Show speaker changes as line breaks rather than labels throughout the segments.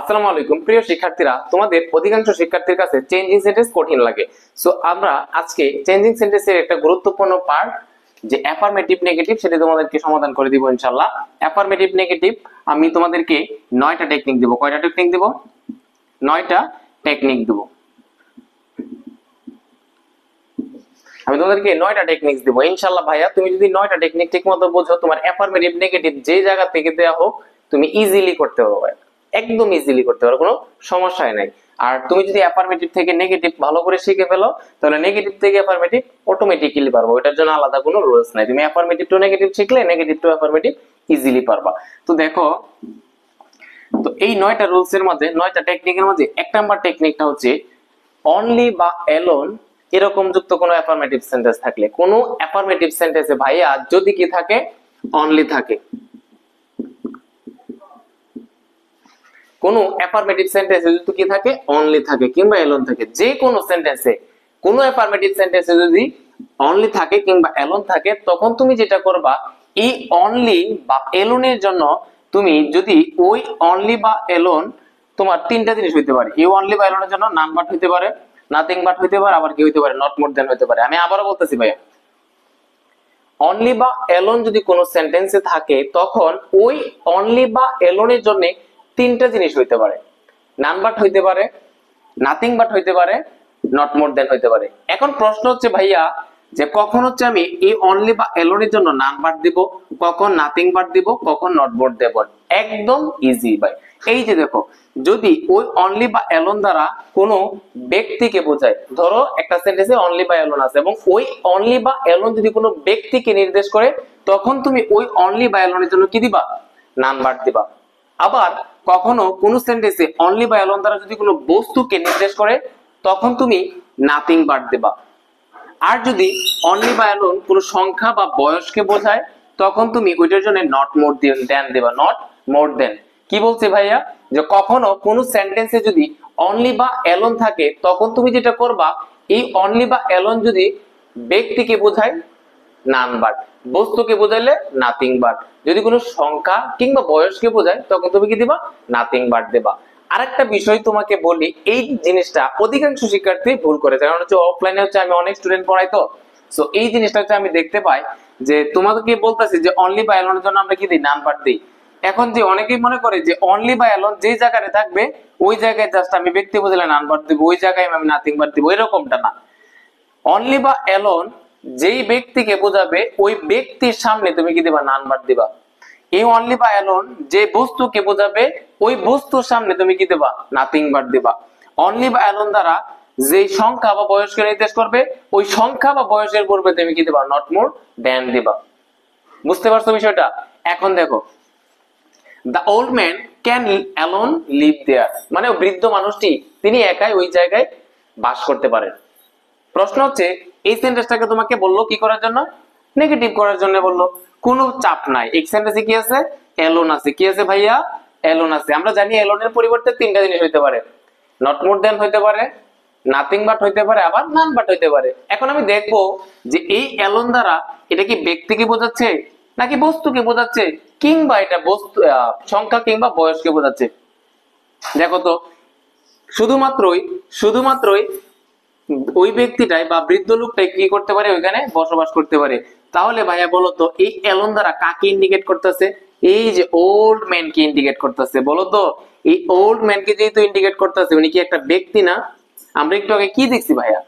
আসসালামু আলাইকুম প্রিয় শিক্ষার্থীরা, তোমাদের অধিকাংশ শিক্ষার্থীর কাছে চেঞ্জিং সেন্টেন্স কঠিন লাগে। সো আমরা আজকে চেঞ্জিং সেন্টেন্সের একটা গুরুত্বপূর্ণ পার্ট যে অ্যাফার্মেটিভ নেগেটিভ সেটা তোমাদেরকে সমাধান করে দিব ইনশাআল্লাহ। অ্যাফার্মেটিভ নেগেটিভ আমি তোমাদেরকে 9টা টেকনিক দেব। কয়টা টেকনিক দেব? 9টা টেকনিক দেব। আমি তোমাদেরকে 9টা টেকনিক দেব ইনশাআল্লাহ। ভাইয়া তুমি যদি 9টা টেকনিক ঠিকমতো বোঝো, তোমার অ্যাফার্মেটিভ নেগেটিভ যে জায়গা থেকে দেয়া হোক তুমি ইজিলি করতে পারবে, একদম ইজিলি করতে পারো, কোনো সমস্যাই নাই। আর তুমি যদি অ্যাফার্মেটিভ থেকে নেগেটিভ ভালো করে শিখে ফেলো, তাহলে নেগেটিভ থেকে অ্যাফার্মেটিভ অটোমেটিক্যালি পারবো। এটার জন্য আলাদা কোনো রুলস নাই। তুমি অ্যাফার্মেটিভ টু নেগেটিভ শিখলে নেগেটিভ টু অ্যাফার্মেটিভ ইজিলি পারবা। তো দেখো, তো এই 9টা রুলস এর মধ্যে, 9টা টেকনিকের মধ্যে 1 নাম্বার টেকনিকটা হচ্ছে অনলি বা অ্যালোন এরকম যুক্ত কোনো অ্যাফার্মেটিভ সেন্টেন্স থাকলে, কোনো অ্যাফার্মেটিভ সেন্টেন্সে ভাইয়া যদি কি থাকে, অনলি থাকে। কোনো অ্যাফার্মেটিভ সেন্টেন্সে যদি কি থাকে, অনলি থাকে কিংবা এলোন থাকে। যে কোনো সেন্টেন্সে, কোনো অ্যাফার্মেটিভ সেন্টেন্সে যদি অনলি থাকে কিংবা এলোন থাকে, তখন তুমি যেটা করবা, এই অনলি বা এলোনের জন্য তুমি যদি ওই অনলি বা এলোন, তোমার 3টা জিনিস হইতে পারে। এই অনলি বা এলোনের জন্য নাম বাট হইতে পারে, নাথিং বাট হইতে পারে, আবার কি হইতে পারে, নট মোর দেন হইতে পারে। আমি আবারও বলতেছি ভাইয়া, অনলি বা এলোন যদি কোনো সেন্টেন্সে থাকে, তখন ওই অনলি বা এলোনের জন্য 3টা জিনিস হইতে পারে। নান বাট হইতে পারে, নাথিং বাট হইতে পারে, নট মোর দেন হইতে পারে। এখন প্রশ্ন হচ্ছে ভাইয়া, যে কখন হচ্ছে আমি এই অনলি বা এলোনের জন্য নান বাট দিব, কখন নাথিং বাট দিব, কখন নট মোর দেব। একদম ইজি ভাই। এই যে দেখো, যদি ওই অনলি বা এলোন দ্বারা কোনো ব্যক্তিকে বোঝায়, ধরো একটা সেন্টেন্সে অনলি বা এলোন আছে এবং ওই অনলি বা এলোন যদি কোনো ব্যক্তিকে নির্দেশ করে, তখন তুমি ওই অনলি বা এলোনের জন্য কি দিবা, নান বাট দিবা। আবার কখনো কোন সেন্টেন্সে অনলি বা এলোন দ্বারা যদি কোনো বস্তুকে নির্দেশ করে, তখন তুমি নাথিং বাট দিবা। আর যদি অনলি বা এলোন কোনো সংখ্যা বা বয়সকে বোঝায়, তখন তুমি ওইটার জন্য নট মোর দেন দিবা, নট মোর দেন। কি বলছে ভাইয়া, যে কখনো কোন সেন্টেন্সে যদি অনলি বা এলোন থাকে, তখন তুমি যেটা করবা, এই অনলি বা এলোন যদি ব্যক্তিকে বোঝায়, নান বাট, বস্তুকে বোঝাইলে নাথিং বাট, যদি কোনো সংখ্যা কিংবা বয়সকে বোঝায়, তখন তুমি কি দিবা, নাথিং বাট দেবা। আরেকটা বিষয় তোমাকে বলি, এই জিনিসটা অধিকাংশ শিক্ষার্থী ভুল করে, কারণ হচ্ছে অফলাইনে হচ্ছে আমি অনেক স্টুডেন্ট পড়াই, তো সো এই জিনিসটা হচ্ছে আমি দেখতে পাই যে তোমাদেরকে বলতেছি যে অনলি বা এলোনের জন্য আমরা কি দিই, নান বাট দিই। এখন যে অনেকেই মনে করে যে অনলি বা এলোন যে জায়গায় থাকবে, ওই জায়গায় জাস্ট আমি ব্যক্তি বোঝালে নান বাট দিব, ওই জায়গায় আমি নাথিং বাট দিব, এরকমটা না। অনলি বা এলোন যেই ব্যক্তিকে বোঝাবে, ওই ব্যক্তির সামনে তুমি কি দিবা, নান বাট দিবা। এই অনলি বা এলোন যে বস্তুকে বোঝাবে, ওই বস্তুর সামনে তুমি কি দিবা, নাথিং বাট দিবা। অনলি বা এলোন দ্বারা যে সংখ্যা বা বয়সকে নির্দেশ করবে, ওই সংখ্যা বা বয়সের পূর্বে তুমি কি দিবা, নট মোর দেন দিবা। বুঝতে পারছো বিষয়টা? এখন দেখো, the old man can alone live there, মানে বৃদ্ধ মানুষটি তিনি একাই ওই জায়গায় বাস করতে পারেন। প্রশ্ন হচ্ছে, এই সেন্টেন্সটাকে তোমাকে বললো কি করার জন্য, নেগেটিভ করার জন্য বললো। কোনো চাপ নাই, এই সেন্টেন্সে কি আছে, এলোন আছে। কি আছে ভাইয়া, এলোন আছে। আমরা জানি এলোনের পরিবর্তে 3টা জিনিস হইতে পারে, নট মোর দেন হইতে পারে, নাথিং বাট হইতে পারে, আবার নান বাট হইতে পারে। এখন আমি দেখবো যে এই এলোন দ্বারা এটা কি ব্যক্তিকে বোঝাচ্ছে, নাকি বস্তুকে বোঝাচ্ছে, কিংবা এটা বস্তু সংখ্যা কিংবা বয়সকে বোঝাচ্ছে। দেখো তো, শুধুমাত্রই ওই ব্যক্তিটাই বা বৃদ্ধ লোকটাই কি করতে পারে, ওইখানে বসবাস করতে পারে। তাহলে ভাইয়া বলো তো, এই এলোন দ্বারা কাকে ইন্ডিকেট করতেছে, এই যে ওল্ড ম্যান কে ইন্ডিকেট করতেছে। বলো তো, এই ওল্ড ম্যান কে যেহেতু ইন্ডিকেট করতেছে, উনি কি একটা ব্যক্তি না? আমরা একটু আগে কি দেখছি ভাইয়া,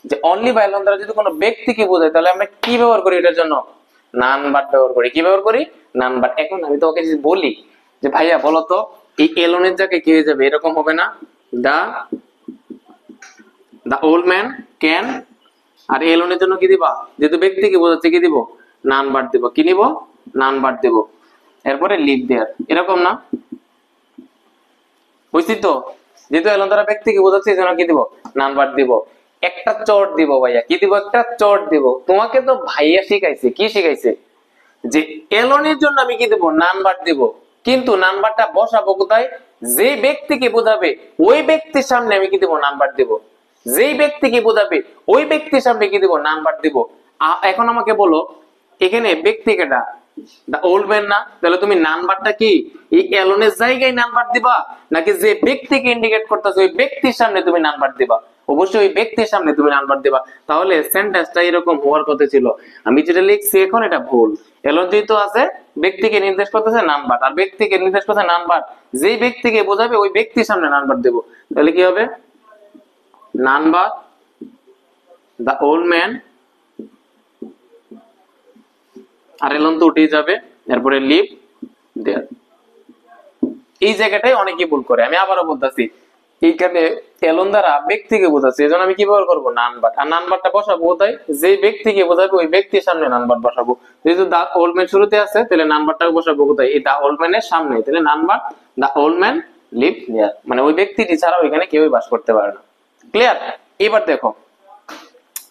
যে অনলি বা এলোন দ্বারা যদি কোনো ব্যক্তিকে বোঝায়, তাহলে আমরা কি ব্যবহার করি এটার জন্য, নান বাট ব্যবহার করি। কি ব্যবহার করি, নান বাট। এখন আমি তোমাকে যদি বলি যে ভাইয়া বলো তো, এই এলোনের জায়গায় কি হয়ে যাবে, এরকম হবে না, দ্য ওল্ড ম্যান ক্যান, আর এলোনের জন্য কি দিবা, যেহেতু ব্যক্তিকে বোঝাচ্ছে কি দিব, নান বাট দিব। কি নিব, নান বাট দিব। এরপরে লিভ দেয়ার, এরকম না বুঝছি তো, যেহেতু এলোন দ্বারা ব্যক্তিকে বোঝাচ্ছে, এই জন্য কি দিব, নান বাট দিব। একটা চট দিব ভাইয়া, কি দিব, একটা চট দিব। তোমাকে তো ভাইয়া শিখাইছে, কি শিখাইছে, যে এলোনের জন্য আমি কি দেব, নান বাট দেব, কিন্তু নান বাটটা বসাবো কোথায়, যে ব্যক্তিকে বোঝাবে ওই ব্যক্তির সামনে আমি কি দেব, নান বাট দেব। যেই ব্যক্তিকে বোঝাবে ওই ব্যক্তির সামনে কি দেব, নান বাট দেব। এখন আমাকে বলো, এখানে ব্যক্তি কেটা, দা ওল্ড ম্যান না, তাহলে তুমি নাম্বারটা কি এই এলনের জায়গায় নাম্বার দিবা, নাকি যে ব্যক্তিকে ইন্ডিকেট করতেছে ওই ব্যক্তির সামনে তুমি নাম্বার দিবা? অবশ্যই ওই ব্যক্তির সামনে তুমি নাম্বার দিবা। তাহলে সেন্টেন্সটা এরকম হওয়ার কথা ছিল। আমি যেটা লিখছি এখন এটা ভুল। এলন যেহেতু আছে, ব্যক্তিকে নির্দেশ করতেছে নাম্বার, আর ব্যক্তিকে নির্দেশ করতেছে নাম্বার, যেই ব্যক্তিকে বোঝাবে ওই ব্যক্তির সামনে নাম্বার দেব। তাহলে কি হবে? নাম্বার দা ওল্ড ম্যান, আর এলন তো উঠেই যাবে, এরপরে লিভ দেয়ার। এই জায়গাটাই অনেকেই ভুল করে। আমি আবারও বলতেছি, এইখানে এলন দ্বারা ব্যক্তিকে বোঝাচ্ছে, এজন্য আমি কি ব্যবহার করবো? নাম্বার। আর নাম্বারটা বসাবো কোথায়? যে ব্যক্তিকে বোঝাবে ওই ব্যক্তির সামনে নাম্বার বসাবো। যেহেতু দা ওল্ড ম্যান শুরুতে আছে, তাহলে নাম্বারটা বসাবো কোথায়? এই দা ওল্ড ম্যানের সামনে। তাহলে number the old man live there, মানে ওই ব্যক্তিটি ছাড়া ওইখানে কেউই বাস করতে পারে না। ক্লিয়ার? এবার দেখো,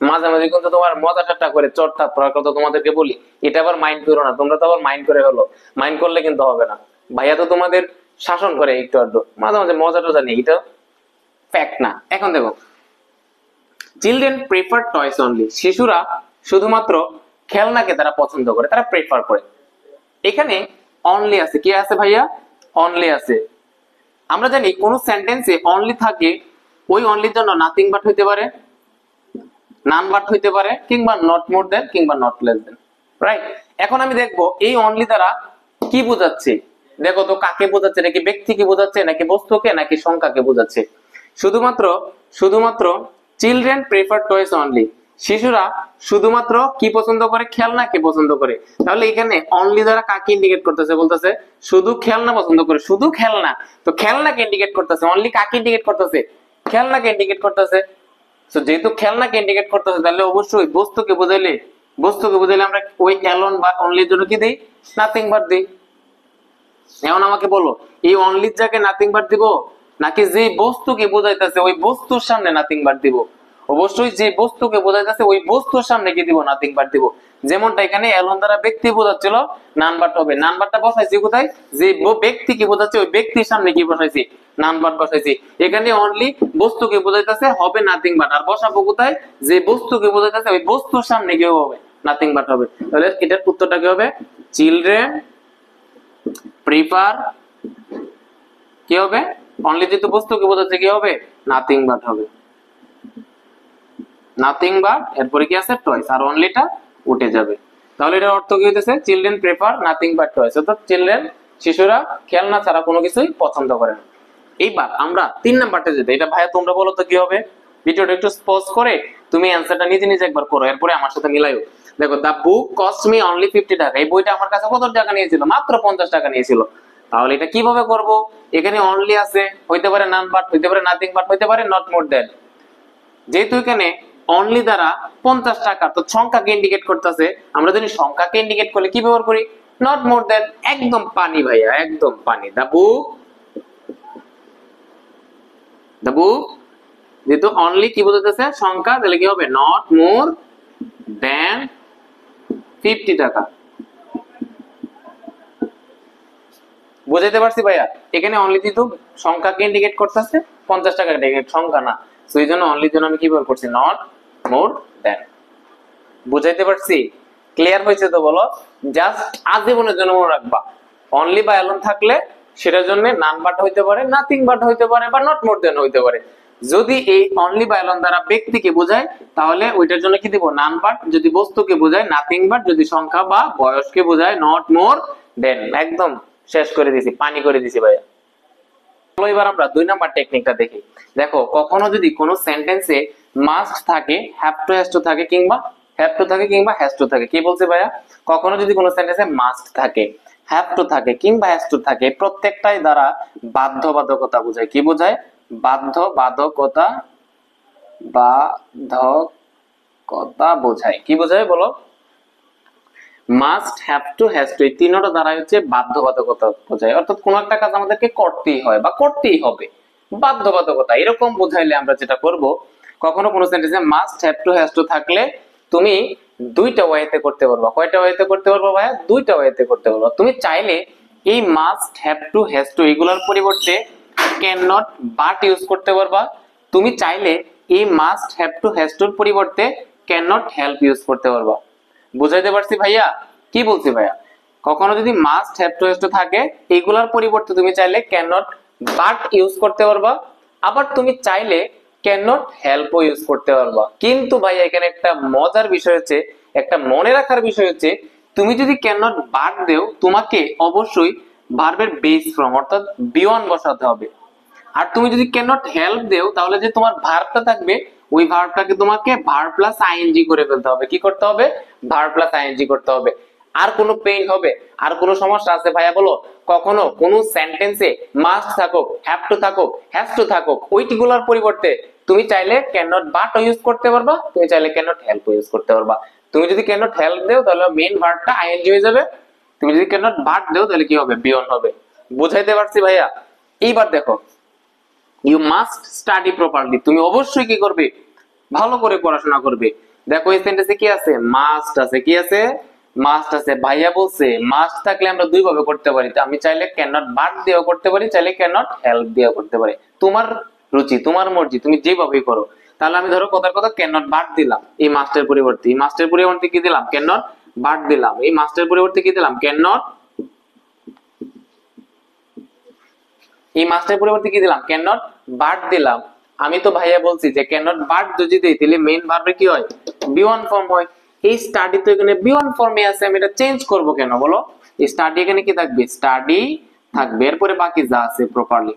মাঝে মাঝে কিন্তু তোমার মজা ঠাট্টা করে চটটা পড়ার কথা তোমাদেরকে বলি, এটা আবার মাইন্ড করো না। তোমরা তো আবার মাইন্ড করে ফেলো, মাইন্ড করলে কিন্তু হবে না। ভাইয়া তো তোমাদের শাসন করে একটু আধটু, মাঝে মাঝে মজা টজা নেই, এটা ফ্যাক্ট না। এখন দেখো, চিলড্রেন প্রেফার টয়স অনলি, শিশুরা শুধুমাত্র খেলনাকে তারা পছন্দ করে, তারা প্রেফার করে। এখানে অনলি আছে, কি আছে ভাইয়া? অনলি আছে। আমরা জানি কোন সেন্টেন্সে অনলি থাকে, ওই অনলির জন্য নাথিং বাট হইতে পারে, নান বাট হইতে পারে, কিংবা নট মোর দেন, কিংবা নট লেস দেন, রাইট? এখন আমি দেখবো এই অনলি দ্বারা কি বোঝাচ্ছে। দেখো তো কাকে বোঝাচ্ছে, নাকি ব্যক্তিকে বোঝাচ্ছে, নাকি বস্তুকে, নাকি সংখ্যাকে বোঝাচ্ছে? শুধুমাত্র শুধুমাত্র চিলড্রেন প্রেফার টয়েস অনলি, শিশুরা শুধুমাত্র কি পছন্দ করে? খেলনাকে পছন্দ করে। তাহলে এখানে অনলি দ্বারা কাকে ইন্ডিকেট করতেছে? বলতেছে শুধু খেলনা পছন্দ করে, শুধু খেলনা। তো খেলনাকে ইন্ডিকেট করতেছে, অনলি কাকে ইন্ডিকেট করতেছে? খেলনাকে ইন্ডিকেট করতেছে। তো যেহেতু খেলনাকে ইন্ডিকেট করতেছে, তাহলে অবশ্যই বস্তুকে বোঝাইলে আমরা ওই এলন বা অনলির জন্য কি দেই? নাথিং বাট দেই। এখন আমাকে বলো, এই অনলির জায়গায় নাথিং বাট দিব, নাকি যে বস্তুকে বোঝাইতেছে ওই বস্তুর সামনে নাথিং বাট দিব? অবশ্যই যে বস্তুকে বোঝাইতেছে ওই বস্তুর সামনে কি দিব? নাথিং বাট দিব। যেমনটা এখানে এলন দ্বারা ব্যক্তি বোঝাচ্ছিল, নান বাট হবে। নান বাটটা বসাইছি কোথায়? যে ব্যক্তিকে বোঝাচ্ছে ওই ব্যক্তির সামনে কি বসাইছি? নান বাট বসাইছি। এখানে অনলি বস্তুকে বোঝাইতেছে, হবে নাথিং বাট। আর বসাবো কোথায়? যে বস্তুকে বোঝাইতেছে ওই বস্তুর সামনে কি হবে? নাথিং বাট হবে। তাহলে এটার উত্তরটা কি হবে? চিলড্রেন প্রিফার, কি হবে? অনলি যেহেতু বস্তুকে বোঝাচ্ছে, কি হবে? নাথিং বাট হবে। নাথিং বাট, এরপরে কি আছে? টয়স, আর অনলিটা উঠে যাবে। তাহলে এটার অর্থ কি হইতেছে? চিলড্রেন প্রেফার নাথিং বাট টয়স, অর্থাৎ চিলড্রেন, শিশুরা খেলনা ছাড়া কোনো কিছুই পছন্দ করে না। এইবার আমরা 3 নাম্বারটা যেতে, এটা ভাইয়া তোমরা বলো তো কি হবে? ভিডিওটা একটু পজ করে তুমি অ্যানসারটা নিজে নিজে একবার করো, এরপরে আমার সাথে মিলাইও। দেখো, দা বুক কস্ট মি অনলি 50 টাকা। এই বইটা আমার কাছে কত টাকা নিয়েছিল? মাত্র 50 টাকা নিয়েছিল। তাহলে এটা কিভাবে করব? এখানে অনলি আছে, হইতে পারে নান বাট, হইতে পারে নাথিং বাট, হইতে পারে নট মোর দ্যান। যেহেতু এখানে অনলি দ্বারা 50 টাকা, তো সংখ্যাকে ইন্ডিকেট করতেছে। আমরা যদি সংখ্যাকে ইন্ডিকেট করলে কি ব্যবহার করি? Not more than. একদম পানি ভাইয়া, একদম পানি। দা বুক, যেহেতু অনলি কি বোঝাতেছে? সংখ্যা, তাহলে কি হবে? নট মোর দেন 50 টাকা। বুঝাইতে পারছি ভাইয়া? এখানে অনলি যেহেতু সংখ্যাকে ইন্ডিকেট করতেছে, 50 টাকা ইন্ডিকেট, সংখ্যা না। তো এই জন্য অনলির জন্য আমি কি ব্যবহার করছি? নট মোর দেন। বুঝাইতে পারছি? ক্লিয়ার হয়েছে তো বলো? জাস্ট আজীবনের জন্য মনে রাখবা, অনলি বা এলন থাকলে সেটার জন্য নান বাট হইতে পারে, নাথিং বাট হইতে পারে, বা নট মোর দেন হইতে পারে। যদি এই অনলি বা এলন দ্বারা ব্যক্তিকে বোঝায়, তাহলে ওইটার জন্য কি দিব? None but. যদি বস্তুকে বোঝায়, নাথিং বাট। যদি সংখ্যা বা বয়সকে বোঝায়, নট মোর দেন। একদম শেষ করে দিছি, পানি করে দিছি ভাইয়া। এবার আমরা 2 নাম্বার টেকনিকটা দেখি। দেখো, কখনো যদি কোনো সেন্টেন্সে মাস্ট থাকে, হ্যাভ টু হ্যাজ টু থাকে, কিংবা হ্যাজ টু থাকে। কি বলছে ভাইয়া? কখনো যদি কোনো সেন্টেন্সে মাস্ট থাকে, হ্যাভ টু থাকে, কিংবা হ্যাজ টু থাকে, প্রত্যেকটাই দ্বারা বাধ্যবাধকতা বোঝায়। কি বোঝায়? বাধ্যবাধকতা বোঝায়। কি বোঝায় বলো? Must, have to, has to, এই তিনটা দ্বারা হচ্ছে বাধ্যবাধকতা বোঝায়। অর্থাৎ কোন একটা কাজ আমাদেরকে করতেই হয় বা করতেই হবে, বাধ্যবাধকতা। এরকম বোঝাইলে আমরা যেটা করব, কখনো কোনো সেন্টেন্সে must, have to, has to থাকলে তুমি 2টা ওয়েতে করতে পারবা। কয়টা ওয়েতে করতে পারবা ভাইয়া? 2টা ওয়েতে করতে পারবা। তুমি চাইলে এই must, have to, has to এগুলোর পরিবর্তে ক্যান নট, বাট ইউজ করতে পারবা। তুমি চাইলে এই মাস্ট, হ্যাভ টু, হ্যাজ টুর পরিবর্তে ক্যান নট, হেল্প ইউজ করতে পারবা। বুঝাইতে পারছি ভাইয়া? কি বলছি ভাইয়া? কখনো যদি must, have to, has to থাকে এইগুলার পরিবর্তে তুমি চাইলে ক্যান নট বাট ইউজ করতে পারবা, আবার তুমি চাইলে ক্যান নট হেল্পও ইউজ করতে পারবা। কিন্তু ভাই এখানে একটা মজার বিষয় হচ্ছে, একটা মনে রাখার বিষয় হচ্ছে, তুমি যদি ক্যান নট বাট দেও তোমাকে অবশ্যই ভার্বের বেস ফর্ম অর্থাৎ বি ওয়ান বসাতে হবে। আর তুমি যদি ক্যান নট হেল্প দেও তাহলে যে তোমার ভার্বটা থাকবে ওই ভার্বটাকে তোমাকে ভার্ব প্লাস আইএনজি করে ফেলতে হবে। কি করতে হবে? ভার্ব প্লাস আইএনজি করতে হবে। আর কোনো পেইন হবে? আর কোনো সমস্যা আছে ভাইয়া বলো? কখনো কোনো সেন্টেন্সে মাস্ট থাকুক, হ্যাভ টু থাকুক, হ্যাজ টু থাকুক ওইটিগুলোর পরিবর্তে তুমি চাইলে ক্যান নট বাট ইউজ করতে পারবা, তুমি চাইলে ক্যান নট হেল্প ইউজ করতে পারবা। তুমি যদি ক্যান নট হেল্প দেও তাহলে মেইন ভার্বটা আইএনজি হয়ে যাবে, তুমি যদি ক্যান নট বাট দেও তাহলে কি হবে? বি ওয়ান হবে। বুঝাইতে পারছি ভাইয়া? এইবার দেখো, ইউ মাস্ট স্টাডি প্রপারলি, তুমি অবশ্যই কি করবে? ভালো করে পড়াশোনা করবে। দেখো এই সেন্টেন্সে কি আছে? মাস্ট আছে। কি আছে? মাস্ট আছে। ভাইয়া বলছে মাস্ট থাকলে আমরা দুই ভাবে করতে পারি, আমি চাইলে ক্যান নট বাট দিয়েও করতে পারি, চাইলে ক্যান নট হেল্প দিয়েও করতে পারি। তোমার রুচি, তোমার মর্জি, তুমি যেভাবেই করো। তাহলে আমি ধরো কথার কথা ক্যান নট বাট দিলাম এই মাস্টের পরিবর্তে, এই মাস্টের পরিবর্তে কি দিলাম? ক্যান নট বাট দিলাম। এই মাস্টের পরিবর্তে কি দিলাম? ক্যান নট, এই মাস্টের পরিবর্তে কি দিলাম? ক্যান নট বাট দিলাম। আমি তো ভাইয়া বলছি যে ক্যান নট বাট যদি দেই তাহলে মেইন ভার্বে কি হয়? বি ওয়ান ফর্ম হয়। এই স্টাডি তো এখানে বি ওয়ান ফর্মে আছে, আমি এটা চেঞ্জ করব কেন বলো? এই স্টাডি এখানে কি থাকবে? স্টাডি থাকবে। এরপরে বাকি যা আছে প্রপারলি।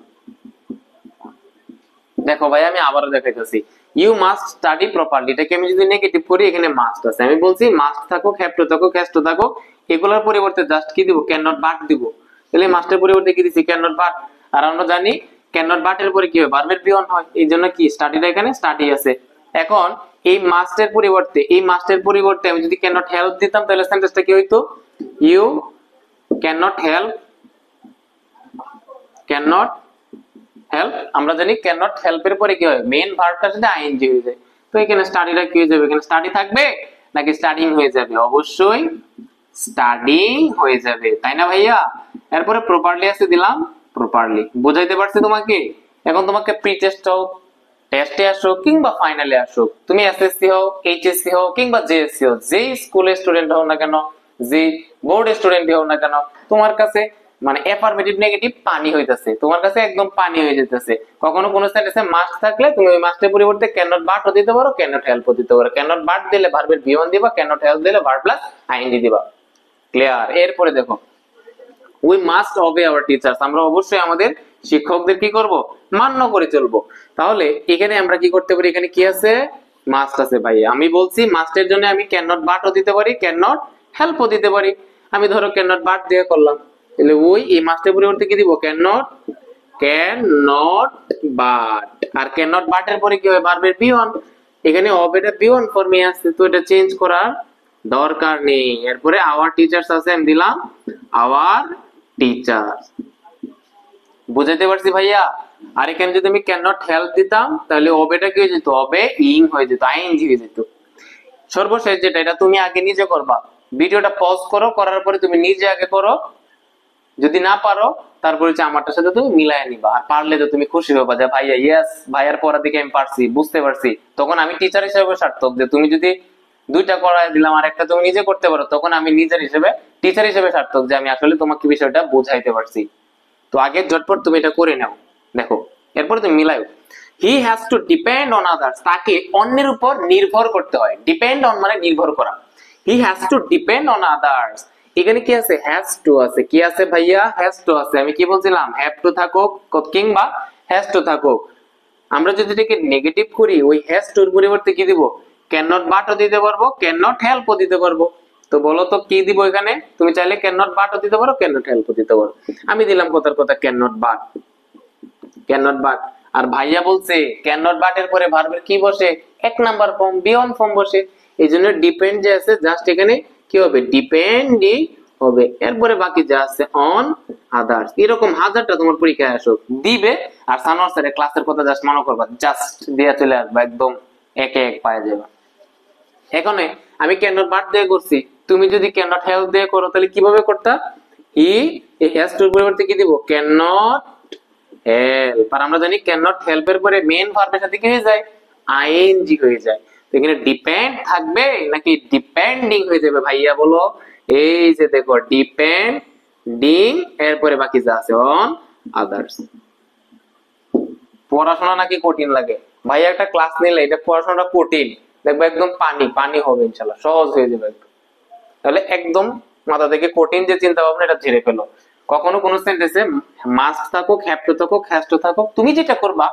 দেখো ভাই আমি আবারও দেখাইতেছি, ইউ মাস্ট স্টাডি প্রপারলি, এটাকে আমি যদি নেগেটিভ করি এখানে মাস্ট আছে, আমি বলছি মাস্ট থাকুক, হ্যাভ টু থাকুক, হ্যাজ টু থাকুক এগুলোর পরিবর্তে জাস্ট কি দিব? ক্যান নট বাট দিব। তাহলে মাস্টের পরিবর্তে কি দিছি? Can not but. আর আমরা জানি ক্যান নট বাট এর পরে কি হয়? ভার্বের বি ওয়ান হয়, এই জন্য কি স্টাডিটা এখানে স্টাডি আছে। এখন এই মাস্টের পরিবর্তে, এই মাস্টের পরিবর্তে আমি যদি ক্যান নট হেল্প দিতাম তাহলে সেন্টেন্সটা কি হইতো? You can not help, can not help. আমরা জানি ক্যান নট হেল্প এর পরে কি হয়? মেইন ভার্বটার সাথে আইএনজি হয়ে যায়। তো এখানে স্টাডিটা কি হয়ে যাবে? এখানে স্টাডি থাকবে নাকি স্টাডিং হয়ে যাবে? অবশ্যই স্টাডিং হয়ে যাবে, তাই না ভাইয়া? এরপরে প্রপারলি আছে দিলাম প্রপারলি। বুঝাইতে পারছি তোমাকে? এখন তোমাকে প্রি টেস্ট হোক, টেস্টে আসো কিংবা ফাইনালে আসো, তুমি এসএসসি হও, এইচএসসি হও কিংবা জেএসসি হও, যেই স্কুলের স্টুডেন্ট হও না কেন, যে বোর্ড স্টুডেন্ট হও না কেন, তোমার কাছে মানে অ্যাফারমেটিভ নেগেটিভ পানি হইতাছে, তোমার কাছে একদম পানি হয়ে যেতেছে। কখনো কোনো সেন্টেন্সে মাস্ট থাকলে তুমি ওই মাস্টের পরিবর্তে ক্যান নট বাটও দিতে পারো, ক্যান নট হেল্পও দিতে পারো। ক্যান নট বাট দিলে ভার্বের বি ওয়ান দিবা, ক্যান নট হেল্প দিলে ভার্ব প্লাস আইএনজি দিবা। ক্লিয়ার? এরপরে দেখো, উই মাস্ট ওবে আওয়ার টিচার্স, আমরা অবশ্যই আমাদের শিক্ষকদের কি করব? মান্য করে চলবো। তাহলে এখানে আমরা কি করতে পারি? এখানে কি আছে? মাস্ট আছে ভাই। আমি বলছি মাস্টের জন্য আমি ক্যান নট বাটও দিতে পারি, ক্যান নট হেল্পও দিতে পারি। আমি ধরো ক্যান নট বাট দিয়ে করলাম, তাহলে ওই এই মাস্টের পরিবর্তে কি দিব? Can not, can not but. আর ক্যান নট বাট এর পরে কি হয়? ভার্বের বি ওয়ান। এখানে অবেটা বি ওয়ান ফর্মে আছে, তো এটা চেঞ্জ করার দরকার নেই। এরপরে আওয়ার টিচার্স আছে, আমি দিলাম আওয়ার টিচার। বুঝাইতে পারছি ভাইয়া? আর এখানে যদি আমি ক্যান নট হেল্প দিতাম তাহলে অবেটা কি হয়ে যেত? অবে ইং হয়ে যেত, আইএনজি হয়ে যেত। সর্বশেষ যেটা, এটা তুমি আগে নিজে করবা, ভিডিওটা পজ করো, করার পরে তুমি নিজে আগে করো, যদি না পারো তারপরে আমারটার সাথে তুমি মিলায় নিবা। আর পারলে তো তুমি খুশি হবা যে ভাইয়া ইয়েস, ভাইয়ার পড়া দিকে আমি পারছি, বুঝতে পারছি। তখন আমি টিচার হিসেবে সার্থক যে তুমি যদি দুইটা করায় দিলাম আর একটা তুমি নিজে করতে পারো, তখন আমি নিজের হিসেবে, টিচার হিসেবে সার্থক যে আমি আসলে তোমাকে বিষয়টা বুঝাইতে পারছি। তো আগে ঝটপট তুমি এটা করে নাও। দেখো এরপরে তুমি মিলাও, he has to depend on others, তাকে অন্যের উপর নির্ভর করতে হয়। ডিপেন্ড অন মানে নির্ভর করা। He has to depend on others, এখানে কি আছে? হ্যাজ টু আছে। কি আছে ভাইয়া? হ্যাজ টু আছে। আমি কি বলছিলাম? হ্যাভ টু থাকুক কিংবা হ্যাজ টু থাকুক, আমরা যদি এটাকে নেগেটিভ করি ওই হ্যাজ টুর পরিবর্তে কি দিব? ক্যান নট বাটও দিতে পারবো, ক্যান নট হেল্পও দিতে পারবো। তো বলো তো কি দিব এখানে? তুমি চাইলে ক্যান নট বাটও দিতে পারো, ক্যান নট হেল্পও দিতে পারো। আমি দিলাম কথার কথা can not but, can not but. আর ভাইয়া বলছে ক্যান নট বাট এর পরে ভার্বের কি বসে? এক number form, V one form বসে। এই জন্য ডিপেন্ড যে আছে জাস্ট এখানে কি হবে? ডিপেন্ডই হবে। এরপরে বাকি যা আছে অন আদার্স। এরকম হাজারটা তোমার পরীক্ষায় আসুক দিবে, আর সানোয়ার স্যারের ক্লাসের কথা জাস্ট মনে করবা, জাস্ট দিয়া চলে আসবা, একদম একে এক পায়ে যাবা। এখানে আমি ক্যান নট বাট দিয়ে করছি, তুমি যদি ক্যান নট হেল্প দিয়ে করো তাহলে কিভাবে করতা? হি এই হ্যাজ টুর পরিবর্তে কি দিব? Can not help. আর আমরা জানি ক্যান নট হেল্প এর পরে মেইন ভার্বের সাথে কি হয়ে যায়? আইএনজি হয়ে যায়। তো এখানে ডিপেন্ড থাকবে নাকি ডিপেন্ডিং হয়ে যাবে ভাইয়া বলো? এই যে দেখো ডিপেন্ডিং, এরপরে বাকি যা আছে অন আদার্স। পড়াশোনা নাকি কঠিন লাগে ভাই, একটা ক্লাস নিলে এটা পড়াশোনাটা কঠিন দেখবে একদম পানি পানি হবে, ইনশাআল্লাহ সহজ হয়ে যাবে। তাহলে একদম মাথা থেকে কঠিন যে চিন্তা ভাবনা এটা ঝেড়ে ফেলো। কখনো কোন সেন্টেন্সে মাস্ট থাকুক, হ্যাভ টু থাকুক, হ্যাজ টু থাকুক, তুমি যেটা করবা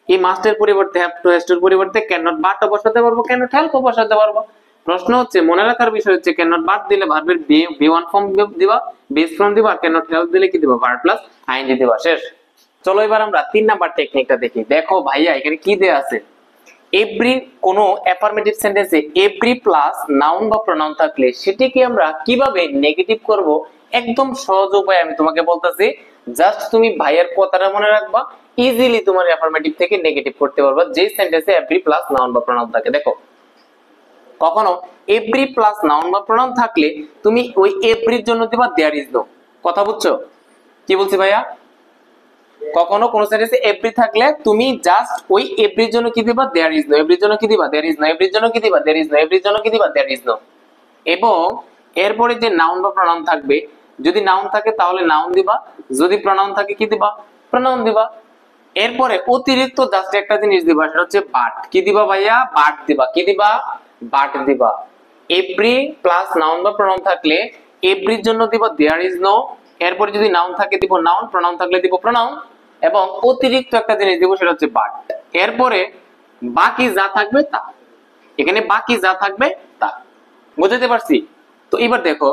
এই মাস্টের পরিবর্তে হ্যাভ টু, হ্যাজ টুর পরিবর্তে ক্যান নট বাট বসাতে পারবো, ক্যান নট হেল্প বসাতে পারবো। প্রশ্ন হচ্ছে মনে রাখার বিষয় হচ্ছে ক্যান নট বাট দিলে ভার্বের বি ওয়ান ফর্ম দিবা, বেস ফর্ম দিবা, আর ক্যান নট হেল্প দিলে কি দিবা, ভার্ব প্লাস আইএনজি দিবা, শেষ। চলো এবার আমরা 3 নাম্বার টেকনিকটা দেখি। দেখো ভাইয়া এখানে কি দেয়া আছে, এভরি কোন অ্যাফার্মেটিভ সেন্টেন্সে এভরি প্লাস নাউন বা প্রনাউন থাকলে সেটাকে আমরা কিভাবে নেগেটিভ করব, একদম সহজ উপায় আমি তোমাকে বলতেছি। জাস্ট তুমি ভাইয়ের কথাটা মনে রাখবা, ইজিলি তোমার অ্যাফার্মেটিভ থেকে নেগেটিভ করতে পারবা যে সেন্টেন্সে এভরি প্লাস নাউন বা প্রনাউন থাকে। দেখো কখনো এভরি প্লাস নাউন বা প্রনাউন থাকলে তুমি ওই এভরির জন্য দিবা দেয়ার ইজ নো। কথা বুঝছো কি বলছি ভাইয়া? কখনো কোন সেন্টেন্সে এভরি থাকলে তুমি জাস্ট ওই এভরির জন্য কি দিবা, দেয়ার ইজ নো। এভরির জন্য কি দিবা, দেয়ার ইজ নো। এভরির জন্য কি দিবা, দেয়ার ইজ নো। এভরির জন্য কি দিবা, দেয়ার ইজ নো। এবং এরপরে যে নাউন বা প্রনাউন থাকবে, যদি নাউন থাকে তাহলে নাউন দিবা, যদি প্রনাউন থাকে কি দিবা, প্রনাউন দিবা। এরপরে অতিরিক্ত জাস্ট একটা জিনিস দিবা, সেটা হচ্ছে বাট। কি দিবা ভাইয়া, বাট দিবা। কি দিবা, বাট দিবা। এভরি প্লাস নাউন বা প্রনাউন থাকলে এভরির জন্য দিব দেয়ার ইজ নো, এরপরে যদি নাউন থাকে দিব নাউন, প্রনাউন থাকলে দিব প্রনাউন, এবং অতিরিক্ত একটা জিনিস দিব সেটা হচ্ছে বাট। এরপরে বাকি যা থাকবে তা, এখানে বাকি যা থাকবে তা। বুঝতে পারছি? তো এবার দেখো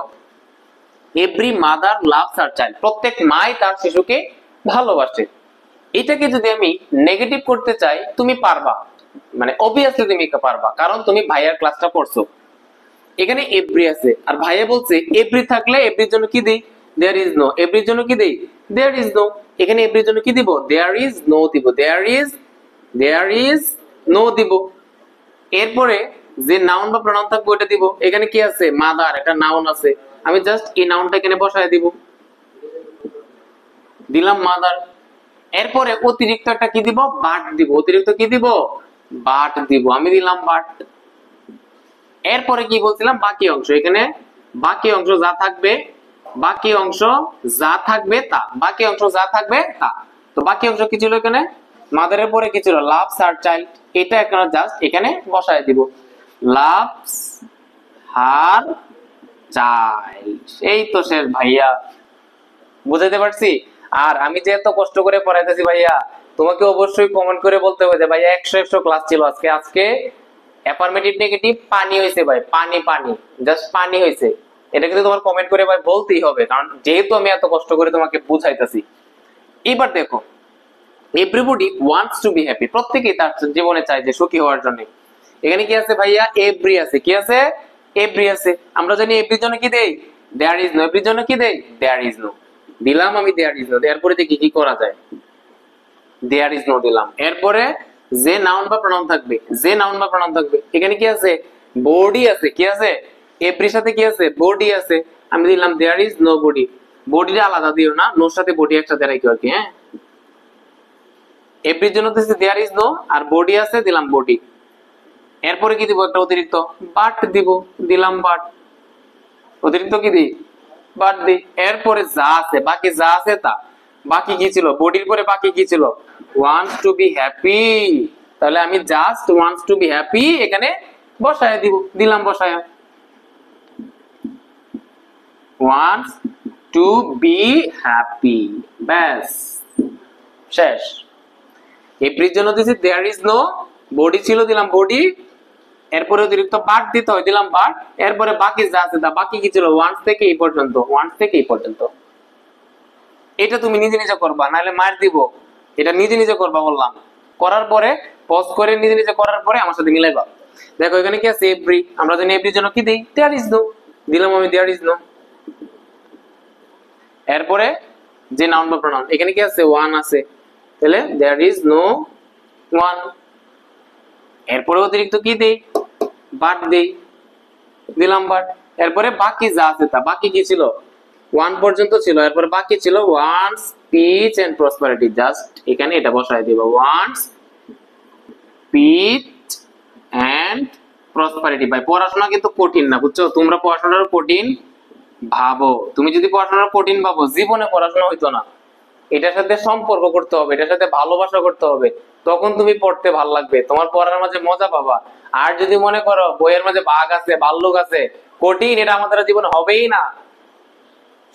every mother loves her child, প্রত্যেক মাই তার শিশুকে ভালোবাসে। এটাকে যদি আমি নেগেটিভ করতে চাই তুমি পারবা, মানে অবভিয়াসলি তুমি পারবা, কারণ তুমি ভাইয়ার ক্লাসটা পড়ছো। এখানে এভরি আছে আর ভাইয়া বলছে এভরি থাকলে এভরির জন্য কি দেই, দেয়ার ইজ নো। এভরির জন্য কি দেই, দেয়ার ইজ নো। এখানে এভরির জন্য কি দিব, দেয়ার ইজ নো দিব। দেয়ার ইজ নো দিব। এরপরে যে নাউন বা প্রনাউন থাকবে ওটা দিব। এখানে কি আছে, মাদার, একটা নাউন আছে, আমি জাস্ট এই নাউনটা এখানে বসায় দিব, দিলাম মাদার। এরপরে অতিরিক্ত একটা কি দিব, বাট দিব। অতিরিক্ত কি দিব, বাট দিব, আমি দিলাম বাট। এরপরে কি বলছিলাম, বাকি অংশ, এখানে বাকি অংশ যা থাকবে, বাকি অংশ যা থাকবে তা, বাকি অংশ যা থাকবে তা। তো বাকি অংশ কি ছিল, এখানে মাদারের পরে কি ছিল, লাভস হার চাইল্ড, এটা এখানে জাস্ট এখানে বসায় দিব, লাভস হার চাইল্ড। এই তো শেষ ভাইয়া, বুঝাইতে পারছি? আর আমি যে এত কষ্ট করে পড়াইতেছি ভাইয়া, তোমাকে অবশ্যই কমেন্ট করে বলতে হবে যে ভাইয়া 100 ক্লাস ছিল আজকে। আজকে অ্যাফার্মেটিভ নেগেটিভ পানি হয়েছে ভাই, পানি পানি, জাস্ট পানি হয়েছে। এটা কিন্তু তোমার কমেন্ট করে ভাই বলতেই হবে, কারণ যেহেতু আমি এত কষ্ট করে তোমাকে বুঝাইতেছি। এবার দেখো everybody wants to be happy, প্রত্যেকেই তার জীবনে চায় যে সুখী হওয়ার জন্য। এখানে কি আছে ভাইয়া, এভরি আছে। কি আছে, এভরি আছে। আমরা জানি এভরির জন্য কি দেই, দেয়ার ইজ নো। এভরির জন্য কি দেই, দেয়ার ইজ নো। দিলাম আমি দেয়ার ইজ নো, এরপরে দেখি কি করা যায়, দেয়ার ইজ নো দিলাম। এরপরে যে নাউন বা প্রনাউন থাকবে, যে নাউন বা প্রনাউন থাকবে, এখানে কি আছে, বডি আছে। কি আছে, এভরির সাথে কি আছে, বডি আছে, আমি দিলাম দেয়ার ইজ নো বডি। বডিটা আলাদা দিও না, নোর সাথে বডি একসাথে রাখি আর কি। হ্যাঁ, এভরির জন্য দিছি দেয়ার ইজ নো, আর বডি আছে দিলাম বডি। এরপরে কি দিব, একটা অতিরিক্ত বাট দিব, দিলাম বাট। অতিরিক্ত কি দিই, বাট দিই। এরপরে যা আছে, বাকি যা আছে তা। বাকি কি ছিল, বডির পরে বাকি কি ছিল, ওয়ান্টস টু বি হ্যাপি। তাহলে আমি just wants to be happy এখানে বসায় দিব, দিলাম বসায়, ওয়ান্টস টু বি হ্যাপি, ব্যাস শেষ। এভরির জন্য দিছি দেয়ার ইজ নো, বডি ছিল দিলাম বডি, এরপরে অতিরিক্ত বাট দিতে হয় দিলাম বাট। এরপরে বাকি যা আছে তা, বাকি কি ছিল, ওয়ান্টস থেকে এই পর্যন্ত, ওয়ান্টস থেকে এই পর্যন্ত। এটা তুমি নিজে নিজে করবা, নাহলে মার দিব। এটা নিজে নিজে করবা বললাম, করার পরে পজ করে নিজে নিজে করার পরে আমার সাথে মিলাইবা। দেখো এখানে কি আছে, এভরি, আমরা জানি এভরির জন্য কি দেই, দেয়ার ইজ নো, দিলাম আমি দেয়ার ইজ নো। এরপরে যে নাউন বা প্রনাউন, এখানে কি আছে, ওয়ান আছে, তাহলে দেয়ার ইজ নো ওয়ান। এরপরে অতিরিক্ত কি দেই, বাট দেই, দিলাম বাট। এরপরে বাকি যা আছে তা, বাকি কি ছিল, ওয়ান পর্যন্ত ছিল, এরপরে বাকি ছিল wants peace and prosperity, just এখানে এটা বসায় দিব, ওয়ান্টস পিচ এন্ড প্রসপারিটি। ভাই পড়াশোনা কিন্তু কঠিন না, বুঝছো? তোমরা পড়াশোনাটা কঠিন ভাবো, তুমি যদি পড়াশোনা কঠিন ভাবো, জীবনে পড়াশোনা হইতো না। এটার সাথে সম্পর্ক করতে হবে, এটার সাথে ভালোবাসা করতে হবে, তখন তুমি পড়তে ভাল লাগবে, তোমার পড়ার মাঝে মজা পাবা। আর যদি মনে করো বইয়ের মাঝে বাঘ আছে, ভাল্লুক আছে, কঠিন, এটা আমাদের জীবনে হবেই না।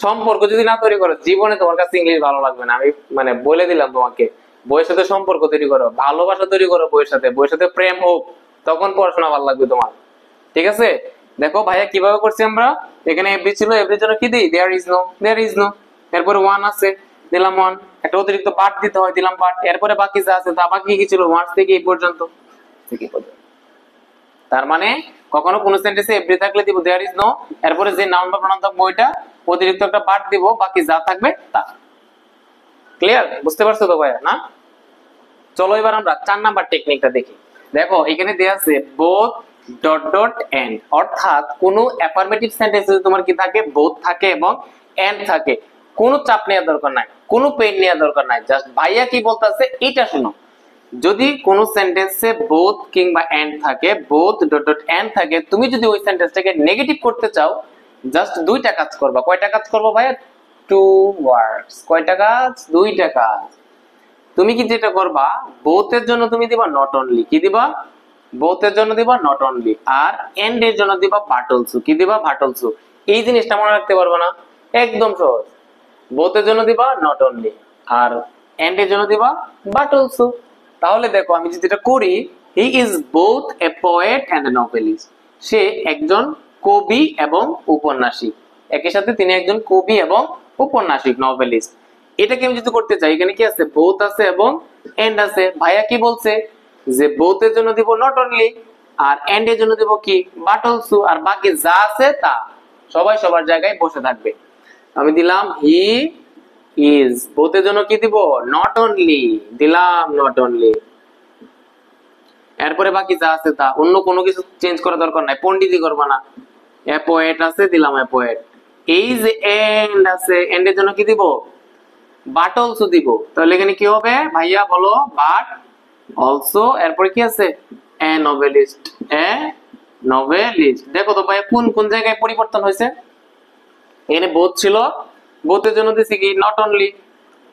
সম্পর্ক যদি না তৈরি করো, জীবনে তোমার কাছে ইংলিশ ভালো লাগবে না। আমি মানে বলে দিলাম তোমাকে, বইয়ের সাথে সম্পর্ক তৈরি করো, ভালোবাসা তৈরি করো বইয়ের সাথে প্রেম হোক, তখন পড়াশোনা ভালো লাগবে তোমার। ঠিক আছে? দেখো ভাইয়া কিভাবে করছি আমরা। এখানে এভরি ছিল, এভরির জন্য কি দিই? There is no. এরপরে ওয়ান আছে, দিলাম ওয়ান। একটা অতিরিক্ত বাট দিতে হয়, দিলাম বাট। এরপরে বাকি যা আছে তা, বাকি কি ছিল? ওয়ান থেকে এই পর্যন্ত। তার মানে কখনো কোন সেন্টেন্সে এভরি থাকলে দিব দেয়ার ইজ নো, এরপরে যে নাউন বা প্রনাউন থাকবে ওইটা, অতিরিক্ত একটা বাট দিব, বাকি যা থাকবে তা। ক্লিয়ার? বুঝতে পারছো তো ভাইয়া? না? চলো এবার আমরা 4 নাম্বার টেকনিকটা দেখি। দেখো এখানে দেয়া আছে বোথ ডট ডট এন্ড, অর্থাৎ কোন অ্যাফার্মেটিভ সেন্টেন্সে তোমার কি থাকে? বোথ থাকে এবং এন্ড থাকে। কোনো চাপ নেওয়ার দরকার নাই, কোনো পেইন নেওয়ার দরকার নাই, জাস্ট ভাইয়া কি বলতাছে এটা শুনো। যদি কোন সেন্টেন্সে বোথ কিংবা এন্ড থাকে, বোথ ডট ডট এন্ড থাকে, তুমি যদি ওই সেন্টেন্সটাকে নেগেটিভ করতে চাও, জাস্ট দুইটা কাজ করবা। কয়টা কাজ করবো ভাইয়া? Two words. কয়টা কাজ? দুইটা কাজ। তুমি কি যেটা করবা, বোথের জন্য তুমি দিবা নট অনলি। কি দিবা? বোথের জন্য দিবা নট অনলি, আর এন্ড এর জন্য দিবা বাট অলসো। কি দিবা? But also. এই জিনিসটা মনে রাখতে পারবে না? একদম সহজ। বোথের জন্য দিবা নট অনলি, আর এন্ড এর জন্য দিবা বাট অলসো। তাহলে দেখো আমি যদি এটা করি, he is both a poet and a novelist. সে একজন কবি এবং উপন্যাসিক। একই সাথে তিনি একজন কবি এবং উপন্যাসিক, নভেলিস্ট। এটাকে আমি যদি করতে চাই, এখানে কি আছে? বোথ আছে এবং এন্ড আছে। ভাইয়া কি বলছে? যে বোথ এর জন্য দিব নট অনলি, আর এন্ড এর জন্য দিব কি? But also. আর বাকি যা আছে তা সবাই সবার জায়গায় বসে থাকবে। আমি দিলাম হি ইজ, বোথ এর জন্য কি দিব? নট অনলি, দিলাম নট অনলি। এরপরে বাকি যা আছে তা, অন্য কোনো কিছু চেঞ্জ করার দরকার নাই, পণ্ডিতই করবা না। এ পোয়েট আছে, দিলাম এ পোয়েট। এই যে এন্ড আছে, এন্ড এর জন্য কি দিব? বাট অলসো দিব। তাহলে এখানে কি হবে ভাইয়া বলো? But also. এরপরে কি আছে? A novelist, a novelist. দেখো তো ভাইয়া কোন কোন জায়গায় পরিবর্তন হয়েছে। এখানে বোথ ছিল, বোথের জন্য দিছি কি? Not only.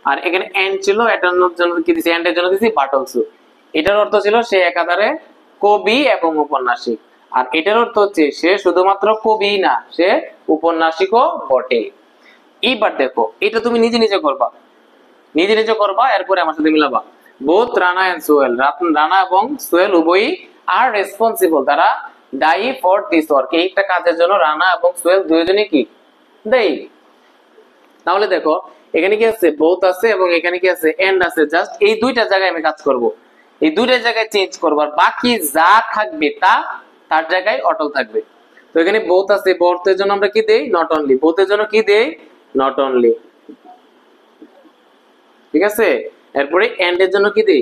আর এখানে এন্ড ছিল, এটার জন্য কি দিছি? এন্ড এর জন্য দিছি বাট অলসো। এটার অর্থ ছিল সে একাধারে কবি এবং উপন্যাসিক। আর এটার অর্থ হচ্ছে সে শুধুমাত্র কবি না, সে উপন্যাসিকও বটে। এইবার দেখো এটা তুমি নিজে নিজে করবা, নিজে নিজে করবা, এরপরে আমার সাথে মিলাবা। বোথ রানা এন্ড সোহেল, রানা এবং সোহেল উভয়ই আর রেসপন্সিবল, তারা দায়ী ফর দিস ওয়ার্ক। এইটা কাজের জন্য রানা এবং সোহেল দুইজনই কি? দায়ী। তাহলে দেখো এখানে কি আছে? বোথ আছে এবং এখানে কি আছে? এন্ড আছে। জাস্ট এই দুইটা জায়গায় আমি কাজ করব, এই দুইটা জায়গায় চেঞ্জ করব, আর বাকি যা থাকবে তা তার জায়গায় অটল থাকবে। তো এখানে বোথ আছে, বোথের জন্য আমরা কি দেই? Not only. বোথের জন্য কি দেই? Not only. ঠিক আছে? এরপরে এন্ড এর জন্য কি দেই?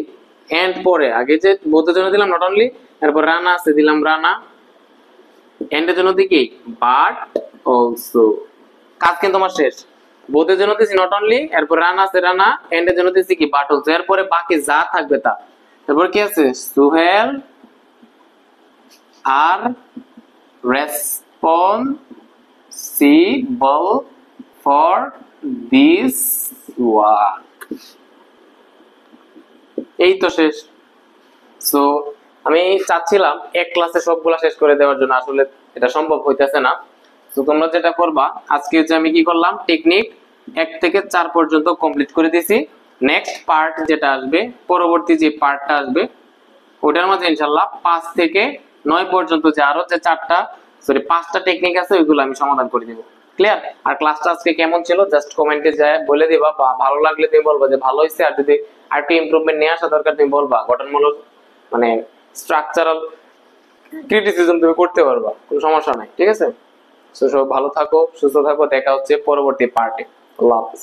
এন্ড পরে, আগে যে বোথের জন্য দিলাম নট অনলি, এরপর রানা আছে, দিলাম রানা। এন্ড এর জন্য দিই কি? But also. কাজ কিন্তু আমার শেষ। বোথের জন্য দিছি নট অনলি, এরপর রানা আছে রানা, এন্ড এর জন্য দিছি কি? But also. এরপরে বাকি যা থাকবে তা। তারপর কি আছে? সোহেল আর রেসপন্সিবল ফর দিস ওয়ার্ক। এই তো শেষ। সো আমি চাচ্ছিলাম এক ক্লাসে সবগুলা শেষ করে দেওয়ার জন্য, আসলে এটা সম্ভব হইতেছে না। তো তোমরা যেটা করবা, আজকে হচ্ছে আমি কি করলাম? টেকনিক 1 থেকে 4 পর্যন্ত কমপ্লিট করে দিয়েছি। নেক্সট পার্ট যেটা আসবে, পরবর্তী যে পার্টটা আসবে, ওটার মধ্যে ইনশাআল্লাহ 5 থেকে 9 পর্যন্ত যে আরো যে 5টা টেকনিক আছে, ওইগুলো আমি সমাধান করে দিব। ক্লিয়ার? আর ক্লাসটা আজকে কেমন ছিল জাস্ট কমেন্টে যায় বলে দিবা, বা ভালো লাগলে তুমি বলবা যে ভালো হয়েছে, আর যদি আরেকটু ইমপ্রুভমেন্ট নিয়ে আসা দরকার তুমি বলবা। গঠনমূলক মানে স্ট্রাকচারাল ক্রিটিসিজম তুমি করতে পারবা, কোনো সমস্যা নাই। ঠিক আছে? সো সব ভালো থাকো, সুস্থ থাকো, দেখা হচ্ছে পরবর্তী পার্টে। আল্লাহ হাফেজ।